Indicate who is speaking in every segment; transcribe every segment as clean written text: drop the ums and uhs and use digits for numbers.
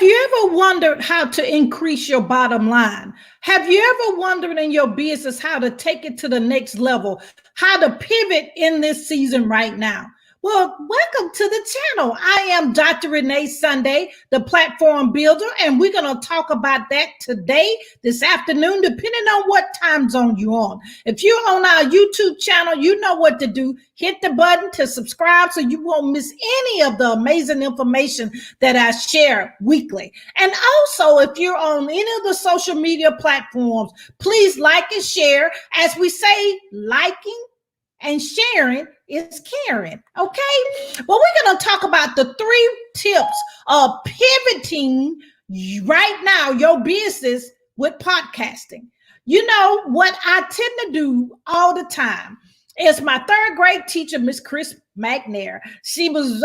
Speaker 1: Have you ever wondered how to increase your bottom line? Have you ever wondered in your business how to take it to the next level, how to pivot in this season right now? Well, welcome to the channel. I am Dr. Renee Sunday, the platform builder, and we're going to talk about that today, this afternoon, depending on what time zone you're on. If you're on our YouTube channel, you know what to do. Hit the button to subscribe so you won't miss any of the amazing information that I share weekly. And also, if you're on any of the social media platforms, please like and share. As we say, liking and sharing is caring. Okay. Well, we're going to talk about the 3 tips of pivoting right now your business with podcasting. You know what I tend to do all the time is my 3rd grade teacher, Miss Chris McNair. She always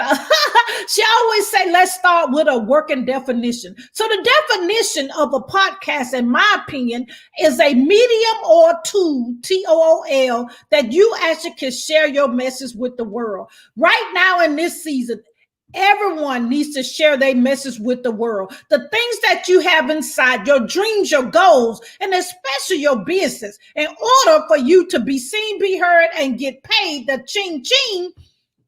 Speaker 1: say, let's start with a working definition. So the definition of a podcast, in my opinion, is a medium or tool, TOOL, that you actually can share your message with the world. Right now in this season, everyone needs to share their message with the world. The things that you have inside, your dreams, your goals, and especially your business. In order for you to be seen, be heard, and get paid the ching-ching,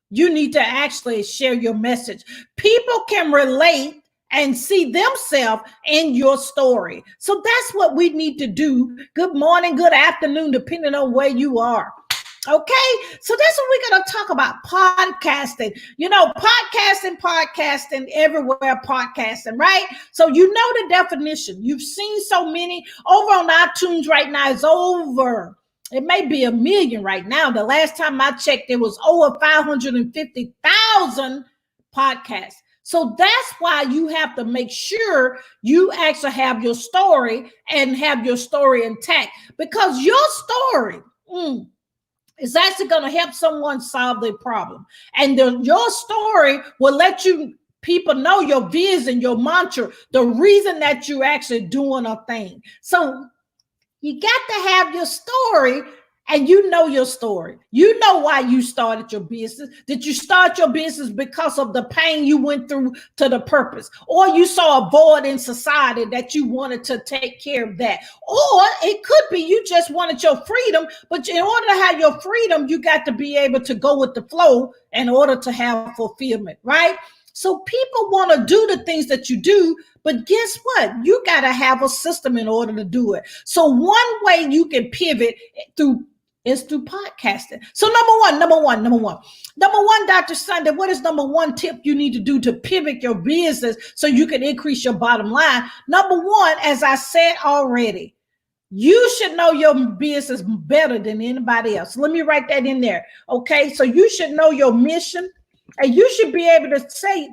Speaker 1: you need to actually share your message. People can relate and see themselves in your story. So that's what we need to do. Good morning, good afternoon, depending on where you are. Okay, so that's what we're going to talk about, podcasting. You know, podcasting everywhere, podcasting, right? So you know the definition. You've seen so many over on iTunes right now. It's over. It may be 1 million right now. The last time I checked, there was over 550,000 podcasts. So that's why you have to make sure you actually have your story and have your story intact, because your story, it's actually going to help someone solve their problem. And your story will let people know your vision, your mantra, the reason that you're actually doing a thing. So you got to have your story, and you know your story. You know why you started your business. Did you start your business because of the pain you went through to the purpose? Or you saw a void in society that you wanted to take care of that? Or it could be you just wanted your freedom, but in order to have your freedom, you got to be able to go with the flow in order to have fulfillment, right? So people want to do the things that you do, but guess what? You got to have a system in order to do it. So one way you can pivot is through podcasting. So number one, Dr. Sunday, what is number 1 tip you need to do to pivot your business so you can increase your bottom line? Number 1, as I said already, you should know your business better than anybody else. Let me write that in there. Okay. So you should know your mission, and you should be able to say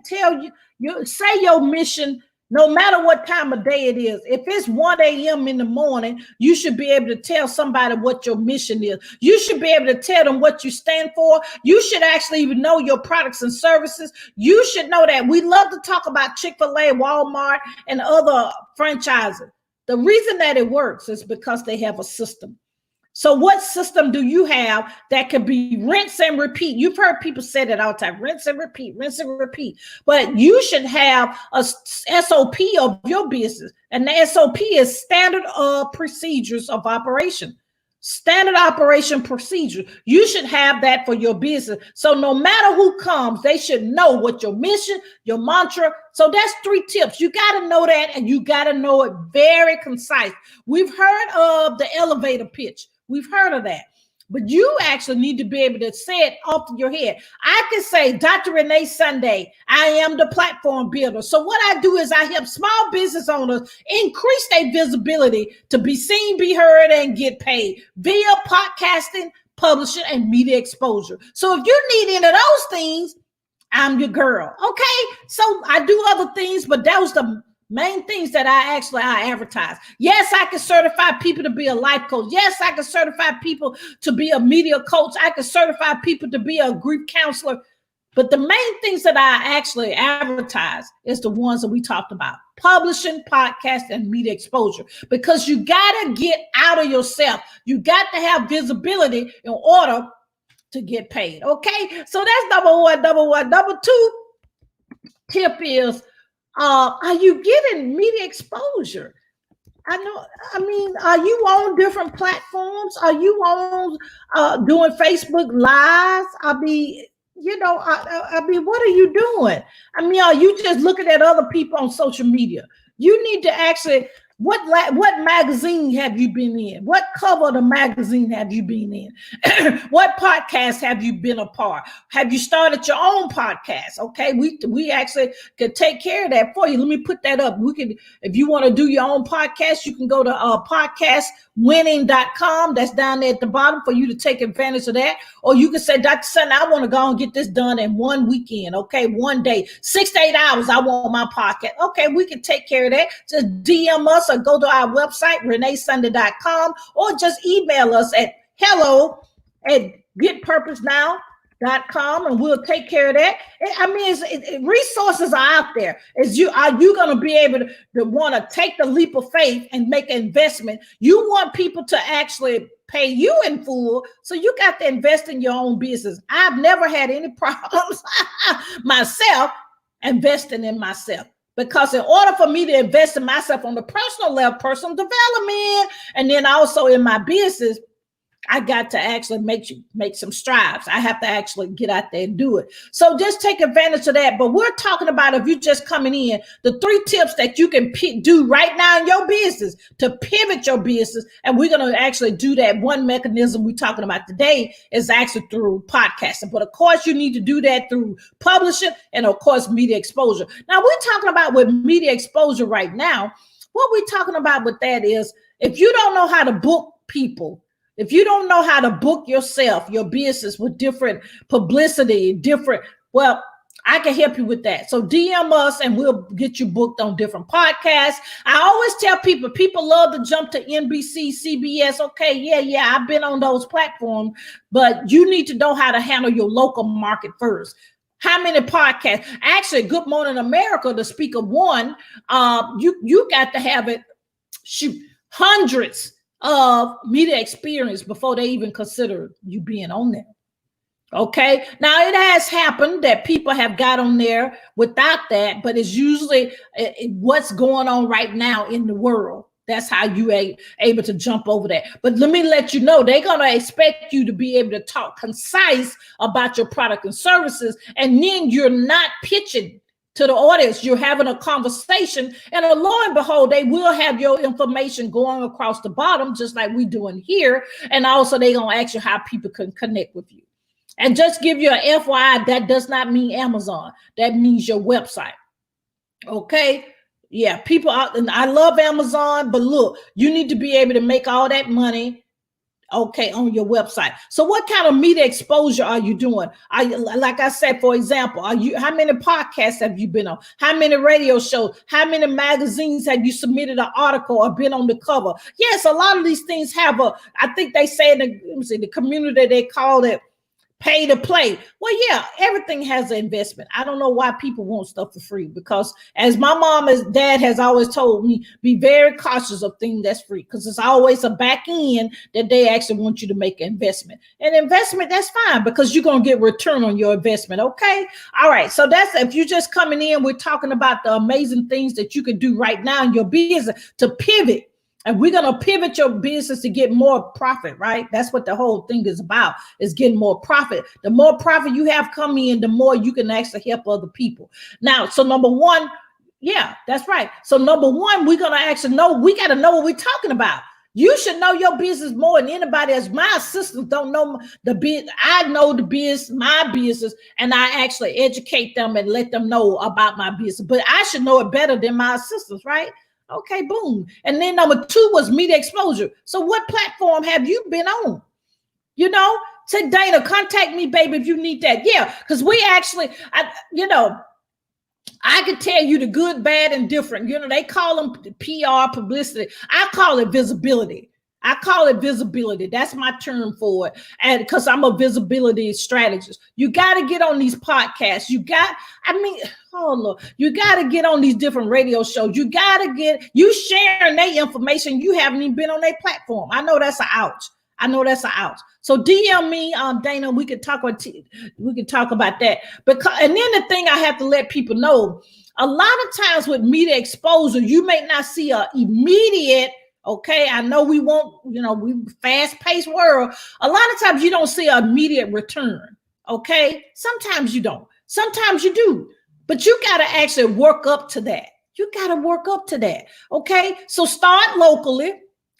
Speaker 1: your mission no matter what time of day it is. If it's 1 a.m. in the morning, you should be able to tell somebody what your mission is. You should be able to tell them what you stand for. You should actually even know your products and services. You should know that. We love to talk about Chick-fil-A, Walmart, and other franchises. The reason that it works is because they have a system. So what system do you have that could be rinse and repeat? You've heard people say that all the time, rinse and repeat, rinse and repeat. But you should have a SOP of your business. And the SOP is standard procedures of operation. Standard operation procedure. You should have that for your business. So no matter who comes, they should know what your mission, your mantra. So that's 3 tips. You got to know that, and you got to know it very concise. We've heard of the elevator pitch. We've heard of that. But you actually need to be able to say it off your head. I can say, Dr. Renee Sunday, I am the platform builder. So what I do is I help small business owners increase their visibility to be seen, be heard, and get paid via podcasting, publishing, and media exposure. So if you need any of those things, I'm your girl. Okay. So I do other things, but that was the main things that I advertise. Yes, I can certify people to be a life coach. Yes, I can certify people to be a media coach. I can certify people to be a grief counselor. But the main things that I actually advertise is the ones that we talked about: publishing, podcast, and media exposure. Because you got to get out of yourself. You got to have visibility in order to get paid. Okay, so that's number one. Number 2 tip is Are you getting media exposure? Are you on different platforms? Are you on doing Facebook lives? What are you doing? Are you just looking at other people on social media? You need to actually, what magazine have you been in? What cover of the magazine have you been in? What podcast have you been a part? Have you started your own podcast? Okay, we actually could take care of that for you. Let me put that up. We can, if you want to do your own podcast, you can go to podcastwinning.com. That's down there at the bottom for you to take advantage of that. Or you can say, Dr. Sunday, I want to go and get this done in one weekend. Okay, one day, 6 to 8 hours. I want my podcast. Okay, we can take care of that. Just DM us or go to our website, reneesunday.com, or just email us at hello@getpurposenow.com, and we'll take care of that. Resources are out there. Are you going to be able to want to take the leap of faith and make an investment? You want people to actually pay you in full, so you got to invest in your own business. I've never had any problems myself investing in myself. Because in order for me to invest in myself on the personal level, personal development, and then also in my business, I got to actually make some strides. I have to actually get out there and do it. So just take advantage of that. But we're talking about, if you're just coming in, the 3 tips that you can do right now in your business to pivot your business. And we're going to actually do that. One mechanism we're talking about today is actually through podcasting. But of course, you need to do that through publishing and of course, media exposure. Now we're talking about with media exposure right now. What we're talking about with that is, if you don't know how to book people, if you don't know how to book yourself, your business with different publicity, well, I can help you with that. So DM us and we'll get you booked on different podcasts. I always tell people love to jump to NBC, CBS. Okay, yeah, I've been on those platforms, but you need to know how to handle your local market first. How many podcasts? Actually, Good Morning America, to speak of one, you got to have it, hundreds of media experience before they even consider you being on there. Okay. Now it has happened that people have got on there without that, but it's usually what's going on right now in the world. That's how you able to jump over that. But let me let you know, they're going to expect you to be able to talk concise about your product and services. And then you're not pitching to the audience. You're having a conversation, and lo and behold, they will have your information going across the bottom, just like we're doing here. And also they're going to ask you how people can connect with you. And just give you an FYI, that does not mean Amazon. That means your website. Okay. Yeah. People out, and I love Amazon, but look, you need to be able to make all that money, okay, on your website. So what kind of media exposure are you doing? Like I said, for example, how many podcasts have you been on? How many radio shows? How many magazines have you submitted an article or been on the cover? Yes, a lot of these things have I think they say in the community, they call it pay to play. Well, yeah, everything has an investment. I don't know why people want stuff for free, because as my mom and dad has always told me, be very cautious of things that's free, because it's always a back end that they actually want you to make an investment. And investment, that's fine, because you're going to get return on your investment. Okay. All right. So that's, if you're just coming in, we're talking about the amazing things that you can do right now in your business to pivot. And we're going to pivot your business to get more profit, right? That's what the whole thing is about, is getting more profit. The more profit you have coming in, the more you can actually help other people. Now, so number one, yeah, that's right. So number one, we're going to actually know, we got to know what we're talking about. You should know your business more than anybody else. My assistants don't know the business. I know the business, my business, and I actually educate them and let them know about my business. But I should know it better than my assistants, right? Okay, boom. And then number 2 was media exposure. So what platform have you been on? You know, say, Dana, contact me, baby, if you need that. Yeah, because we actually, I could tell you the good, bad, and different. You know, they call them PR, publicity. I call it visibility. That's my term for it. And because I'm a visibility strategist, you got to get on these podcasts. You got to get on these different radio shows. You sharing their information. You haven't even been on their platform. I know that's an ouch. So DM me, Dana. We could talk about that. And then the thing I have to let people know, A lot of times with media exposure, you may not see an immediate, okay, I know we want, we fast-paced world. A lot of times you don't see an immediate return, okay? Sometimes you don't. Sometimes you do. But you got to actually work up to that. You got to work up to that, okay? So start locally,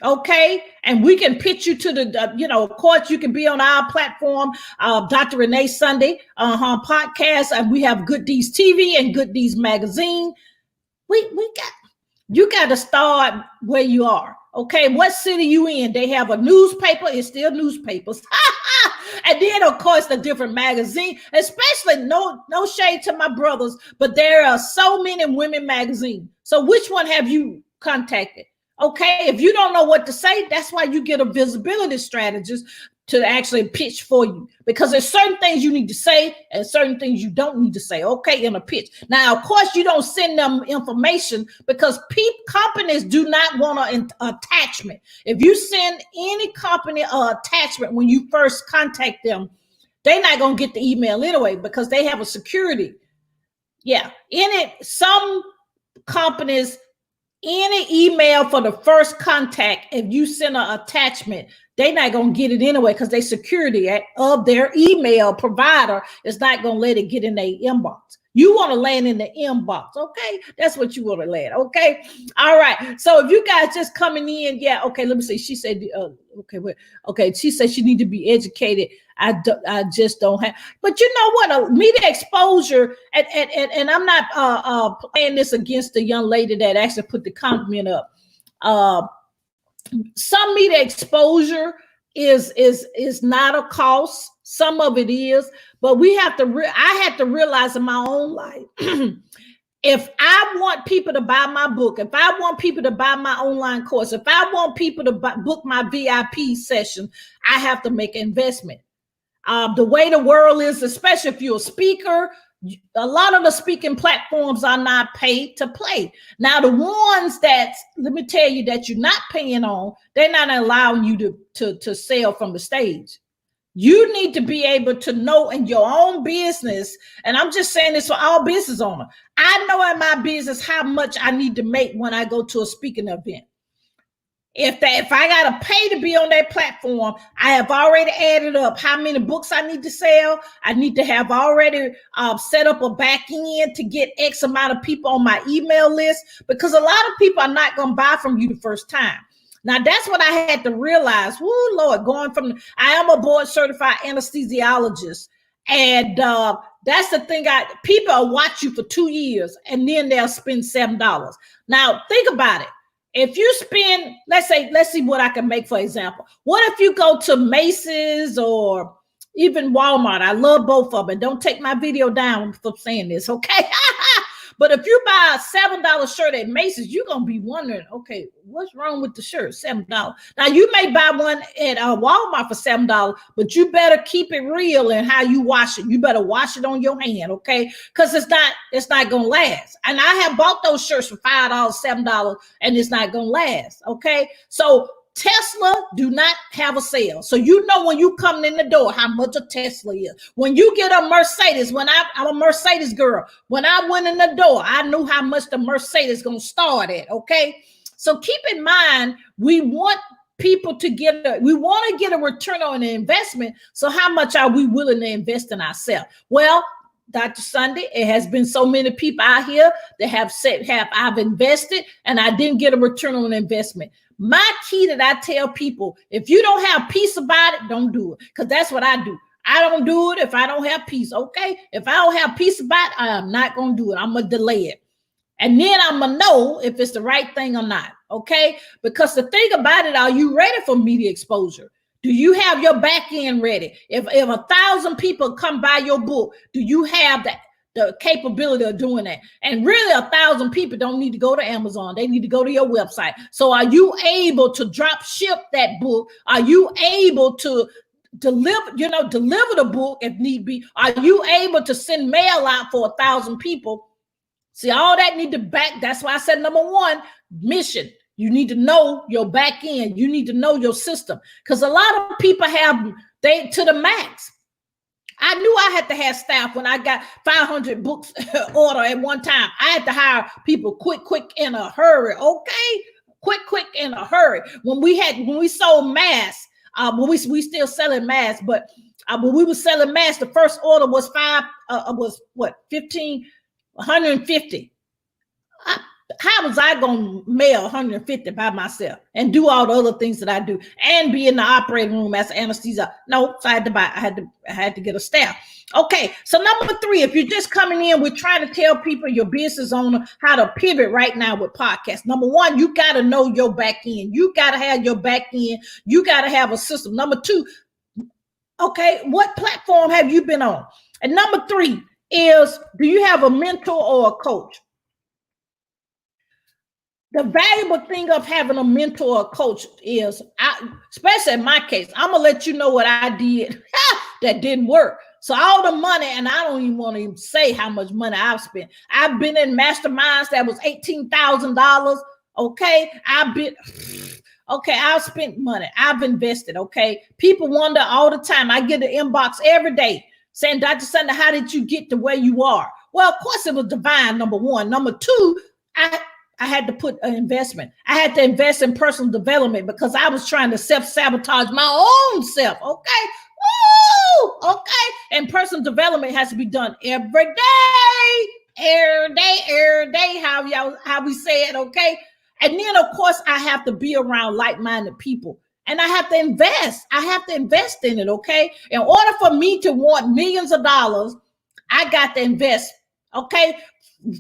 Speaker 1: okay? And we can pitch you to the, of course, you can be on our platform, Dr. Renee Sunday, her podcast, and we have Good Deeds TV and Good Deeds Magazine. You got to start where you are, okay? What city you in? They have a newspaper. It's still newspapers. And then, of course, the different magazines, especially no shade to my brothers, but there are so many women magazines. So which one have you contacted? Okay, if you don't know what to say, that's why you get a visibility strategist to actually pitch for you, because there's certain things you need to say and certain things you don't need to say, okay, in a pitch. Now, of course, you don't send them information because companies do not want an attachment. If you send any company an attachment when you first contact them, they're not going to get the email anyway because they have a security. Yeah, some companies, any email for the first contact, if you send an attachment, they're not going to get it anyway because their security of their email provider is not going to let it get in their inbox. You want to land in the inbox, okay? That's what you want to land, okay? All right. So if you guys just coming in, yeah, okay, let me see. She said, okay, she said she need to be educated. I just don't have, but you know what? A media exposure, and I'm not playing this against the young lady that actually put the comment up. Some media exposure is not a cost. Some of it is, but we have to. I had to realize in my own life, if I want people to buy my book, if I want people to buy my online course, if I want people to book my VIP session, I have to make an investment. The way the world is, especially if you're a speaker, a lot of the speaking platforms are not paid to play. Now, the ones that, let me tell you, that you're not paying on, they're not allowing you to sell from the stage. You need to be able to know in your own business, and I'm just saying this for all business owners. I know in my business how much I need to make when I go to a speaking event. If I got to pay to be on that platform, I have already added up how many books I need to sell. I need to have already set up a back end to get X amount of people on my email list, because a lot of people are not going to buy from you the first time. Now, that's what I had to realize. Woo, Lord, I am a board-certified anesthesiologist. And that's the thing. People will watch you for 2 years and then they'll spend $7. Now, think about it. If you spend, let's see what I can make, for example. What if you go to Macy's or even Walmart? I love both of them. Don't take my video down for saying this, okay? But if you buy a $7 shirt at Macy's, you're going to be wondering, okay, what's wrong with the shirt? $7. Now, you may buy one at Walmart for $7, but you better keep it real in how you wash it. You better wash it on your hand, okay? Because it's not going to last. And I have bought those shirts for $5, $7, and it's not going to last, okay? So Tesla do not have a sale. So you know when you come in the door how much a Tesla is. When you get a Mercedes, I'm a Mercedes girl. When I went in the door, I knew how much the Mercedes going to start at, okay? So keep in mind, we want people to we want to get a return on an investment. So how much are we willing to invest in ourselves? Well, Dr. Sunday, it has been so many people out here that have said, I've invested and I didn't get a return on investment. My key that I tell people, if you don't have peace about it, don't do it. Because that's what I do. I don't do it if I don't have peace, okay? If I don't have peace about it, I am not going to do it. I'm going to delay it. And then I'm going to know if it's the right thing or not, okay? Because the thing about it, are you ready for media exposure? Do you have your back end ready? If 1,000 people come by your book, do you have the capability of doing that? And really 1,000 people don't need to go to Amazon. They need to go to your website. So are you able to drop ship that book? Are you able to deliver the book if need be? Are you able to send mail out for 1,000 people? See, all that need to back. That's why I said number one, mission. You need to know your back end. You need to know your system, because a lot of people have to the max. I knew I had to have staff when I got 500 books order at one time. I had to hire people quick in a hurry. Okay, quick in a hurry. When we sold masks, when we still selling masks, but when we were selling masks, the first order was 150. How was I going to mail 150 by myself and do all the other things that I do and be in the operating room as an anesthesia? No, so I had to get a staff. Okay, so number 3, if you're just coming in, we're trying to tell people, your business owner, how to pivot right now with podcasts. Number 1, you got to know your back end. You got to have your back end. You got to have a system. Number 2, okay, what platform have you been on? And number 3 is, do you have a mentor or a coach? The valuable thing of having a mentor or coach is, especially in my case, I'm going to let you know what I did that didn't work. So all the money, and I don't even want to even say how much money I've spent. I've been in masterminds that was $18,000. Okay. I've spent money. I've invested. Okay. People wonder all the time. I get an inbox every day saying, Dr. Sunday, how did you get to where you are? Well, of course it was divine, number 1. Number 2, I had to put an investment. I had to invest in personal development because I was trying to self-sabotage my own self. Okay. Woo! Okay. And personal development has to be done every day, how we say it. Okay. And then of course I have to be around like-minded people and I have to invest. I have to invest in it. Okay. In order for me to want millions of dollars, I got to invest. Okay.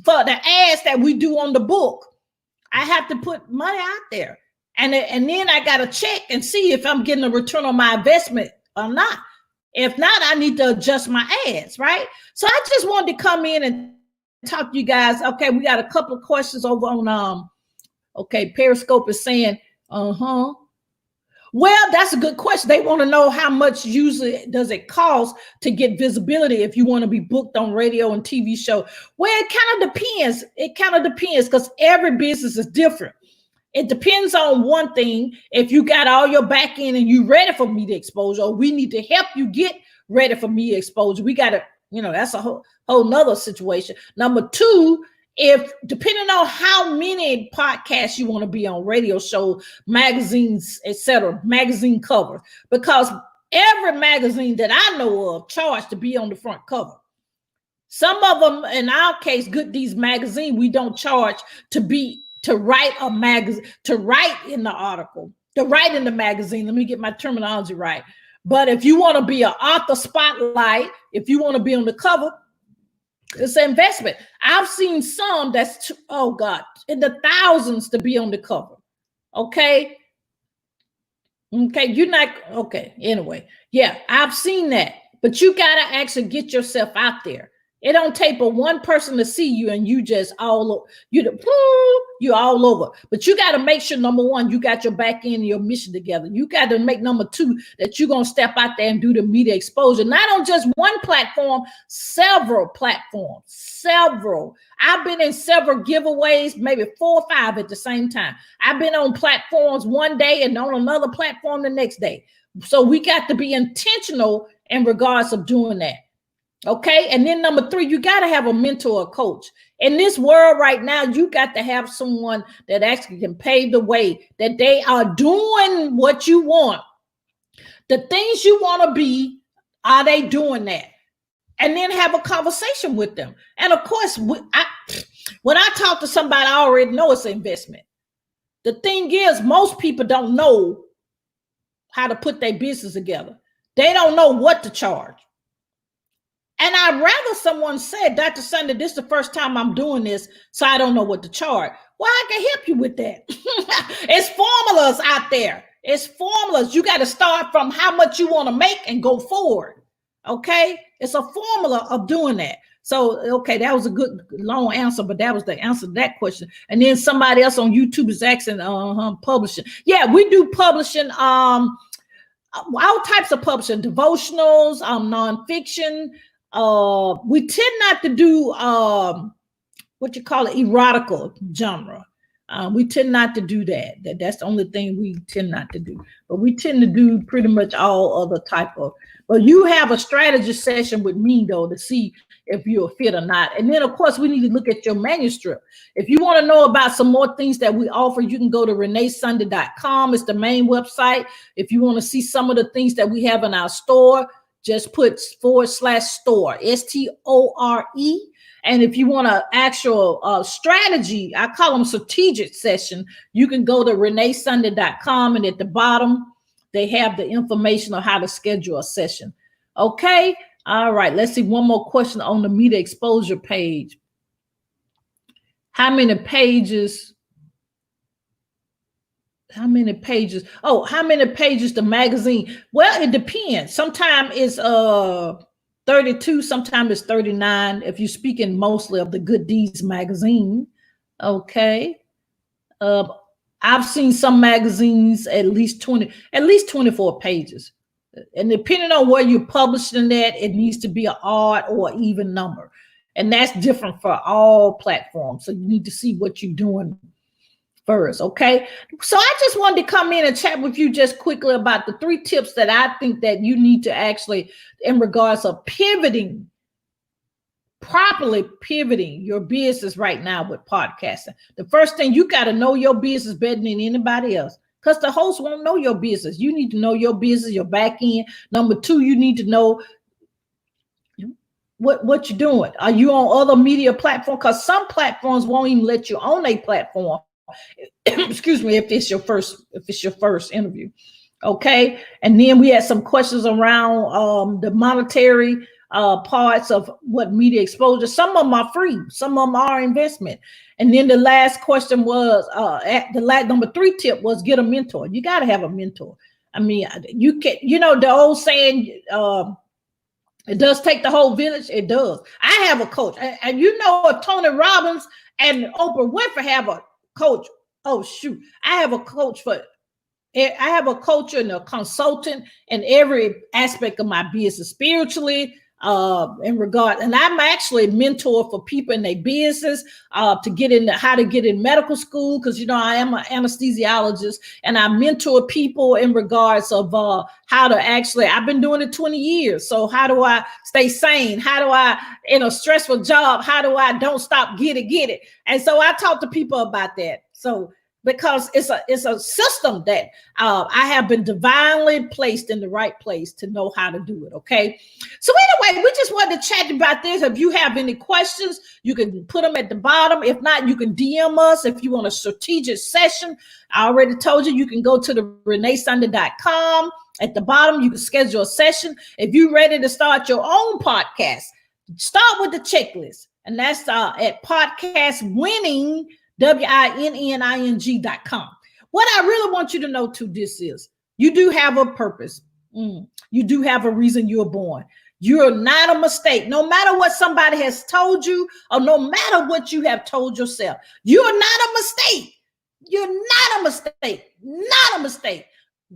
Speaker 1: For the ads that we do on the book, I have to put money out there. And then I got to check and see if I'm getting a return on my investment or not. If not, I need to adjust my ads, right? So I just wanted to come in and talk to you guys. Okay, we got a couple of questions over on, Periscope is saying, Well, that's a good question. They want to know how much usually does it cost to get visibility if you want to be booked on radio and TV show. Well, it kind of depends. It kind of depends because every business is different. It depends on one thing. If you got all your back end and you ready for media exposure, or we need to help you get ready for media exposure. We got to, that's a whole nother situation. Number 2, if depending on how many podcasts you want to be on, radio shows, magazines, etc., magazine covers, because every magazine that I know of charge to be on the front cover. Some of them, in our case, Good Deeds Magazine, we don't charge to write a magazine, to write in the article, to write in the magazine. Let me get my terminology right. But if you want to be an author spotlight, if you want to be on the cover, it's an investment. I've seen some that's, in the thousands to be on the cover. Okay. Anyway, yeah, I've seen that. But you got to actually get yourself out there. It don't take but one person to see you and you just you're all over. But you got to make sure, number 1, you got your back end and your mission together. You got to make number 2 that you're going to step out there and do the media exposure. Not on just one platform, several platforms, several. I've been in several giveaways, maybe 4 or 5 at the same time. I've been on platforms one day and on another platform the next day. So we got to be intentional in regards of doing that. Okay. And then number 3, you got to have a mentor or coach. In this world right now, you got to have someone that actually can pave the way, that they are doing what you want. The things you want to be, are they doing that? And then have a conversation with them. And of course, when I talk to somebody, I already know it's an investment. The thing is, most people don't know how to put their business together. They don't know what to charge. And I'd rather someone said, Dr. Sunday, this is the first time I'm doing this, so I don't know what to charge. Well, I can help you with that. It's formulas out there. It's formulas. You got to start from how much you want to make and go forward. Okay? It's a formula of doing that. So, okay, that was a good long answer, but that was the answer to that question. And then somebody else on YouTube is asking, publishing. Yeah, we do publishing, all types of publishing, devotionals, nonfiction. We tend not to do erotica genre. We tend not to do that. That's the only thing we tend not to do. But we tend to do pretty much all other type of. But you have a strategy session with me though to see if you're a fit or not. And then of course we need to look at your manuscript. If you want to know about some more things that we offer, you can go to reneesunday.com. It's the main website. If you want to see some of the things that we have in our store, just put /store, STORE. And if you want an actual strategy, I call them strategic session, you can go to reneesunday.com, and at the bottom, they have the information on how to schedule a session. Okay. All right. Let's see one more question on the media exposure page. How many pages? How many pages? Oh, how many pages the magazine? Well, it depends. Sometimes it's 32, sometimes it's 39. If you're speaking mostly of the Good Deeds magazine. Okay. I've seen some magazines at least 24 pages. And depending on where you're publishing that, it needs to be an odd or even number. And that's different for all platforms. So you need to see what you're doing first. Okay. So I just wanted to come in and chat with you just quickly about the 3 tips that I think that you need to actually, in regards of properly pivoting your business right now with podcasting. The first thing, you got to know your business better than anybody else, because the host won't know your business. You need to know your business, your back end. Number 2, you need to know what you're doing. Are you on other media platforms? Because some platforms won't even let you on a platform. Excuse me, if it's your first interview. Okay. And then we had some questions around the monetary parts of what media exposure. Some of them are free, some of them are investment. And then the last question was number 3 tip was get a mentor. You got to have a mentor. I mean, you can, the old saying, it does take the whole village. It does. I have a coach, and if Tony Robbins and Oprah Winfrey have a coach. Oh shoot, I have a coach and a consultant in every aspect of my business, spiritually, in regard. And I'm actually a mentor for people in their business to get into how to get in medical school, because I am an anesthesiologist, and I mentor people in regards of how to actually. I've been doing it 20 years. So how do I stay sane? How do I, in a stressful job, how do I don't stop, get it? And so I talk to people about that. So because it's a system that I have been divinely placed in the right place to know how to do it. Okay. So anyway, we just wanted to chat about this. If you have any questions, you can put them at the bottom. If not, you can DM us. If you want a strategic session, I already told you can go to the reneesunday.com. At the bottom, you can schedule a session. If you're ready to start your own podcast, start with the checklist. And that's at podcastwinning.com. WINNING.com. What I really want you to know too, this is you do have a purpose. You do have a reason you were born. You're not a mistake. No matter what somebody has told you, or no matter what you have told yourself, you're not a mistake. You're not a mistake. Not a mistake.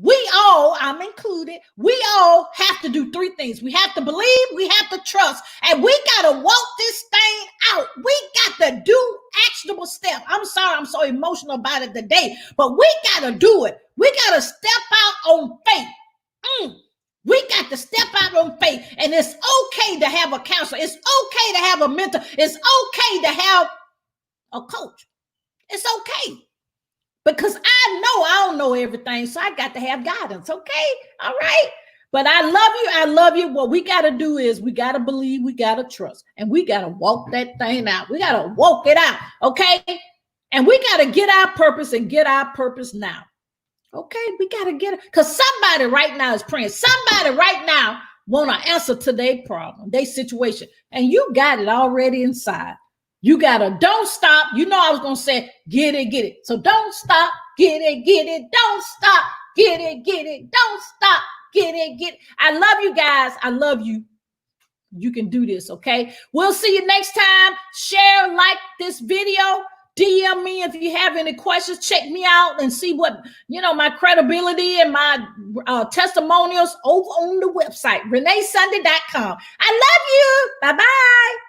Speaker 1: We all, I'm included, we all have to do 3 things. We have to believe, we have to trust, and we got to walk this thing out. We got to do actionable steps. I'm sorry, I'm so emotional about it today, but we got to do it. We got to step out on faith. We got to step out on faith, and it's okay to have a counselor. It's okay to have a mentor. It's okay to have a coach. It's okay. Because I know I don't know everything, so I got to have guidance, okay? All right? But I love you. What we got to do is we got to believe, we got to trust, and we got to walk that thing out. We got to walk it out, okay? And we got to get our purpose and get our purpose now, okay? We got to get it, because somebody right now is praying. Somebody right now want to answer to their problem, their situation, and you got it already inside. You gotta don't stop. I was gonna say get it. So don't stop, get it. Don't stop, get it. Don't stop, get it. I love you guys. I love you. You can do this, okay? We'll see you next time. Share, like this video. DM me if you have any questions. Check me out and see what, my credibility and my testimonials over on the website, reneesunday.com. I love you. Bye-bye.